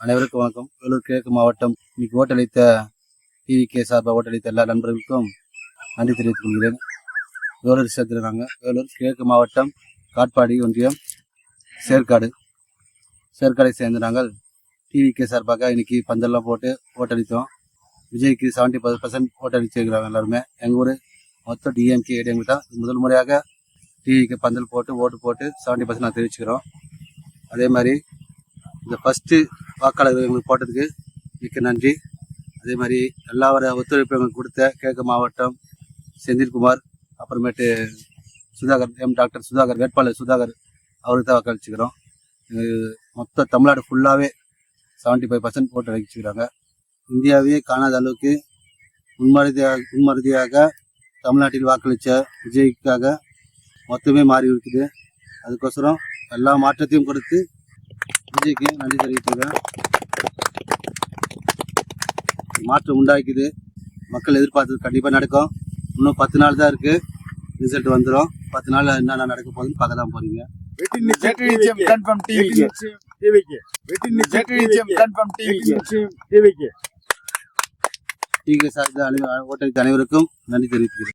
அனைவருக்கும் வணக்கம். வேலூர் கிழக்கு மாவட்டம் இன்னைக்கு ஓட்டளித்த டிவிகே சார்பாக ஓட்டளித்த எல்லா நண்பர்களுக்கும் நன்றி தெரிவித்துக் கொள்கிறேன். வேலூர் சேர்த்துறாங்க. வேலூர் கிழக்கு மாவட்டம் காட்பாடி ஒன்றியம் சேர்க்காடை சேர்ந்த நாங்கள் டிவிகே சார்பாக இன்னைக்கு பந்தெல்லாம் போட்டு ஓட்டளித்தோம். விஜய்க்கு 70% ஓட்டளிச்சிருக்கிறாங்க எல்லாருமே. எங்கள் ஊர் மொத்தம் டிஎம்கே ஏடிஎம்கே தான் முதல் முறையாக டிவிக்கு பந்தல் போட்டு ஓட்டு போட்டு 70% நான் தெரிவிச்சுக்கிறோம். அதே மாதிரி இந்த ஃபஸ்ட்டு வாக்காளர்கள் எங்களுக்கு போட்டதுக்கு மிக்க நன்றி. அதே மாதிரி எல்லா ஒத்துழைப்பு எங்களுக்கு கொடுத்த கிழக்கு மாவட்டம் செந்தில்குமார், அப்புறமேட்டு சுதாகர், டாக்டர் சுதாகர், வேட்பாளர் சுதாகர், அவருக்கு தான் வாக்களிச்சுக்கிறோம். மொத்த தமிழ்நாடு ஃபுல்லாகவே 75% ஓட்டு அளிச்சுக்கிறாங்க. இந்தியாவே காணாத அளவுக்கு முன்மருதியாக தமிழ்நாட்டில் வாக்களித்த விஜய்க்காக மொத்தமே மாறி இருக்குது. அதுக்கோசரம் எல்லா மாற்றத்தையும் கொடுத்து விஜய்க்கு நன்றி தெரிவித்துக்கிறேன். மாற்றம் உண்டாக்குது. மக்கள் எதிர்பார்த்தது கண்டிப்பாக நடக்கும். இன்னும் 10 நாள் தான் இருக்குது. ரிசல்ட் வந்துடும். 10 நாள் என்னென்ன நடக்க போகுதுன்னு பார்க்க தான் போறீங்க. டிவிகே சார்ந்த ஓட்டளித்த அனைவருக்கும் நன்றி தெரிவித்துக்கிறேன்.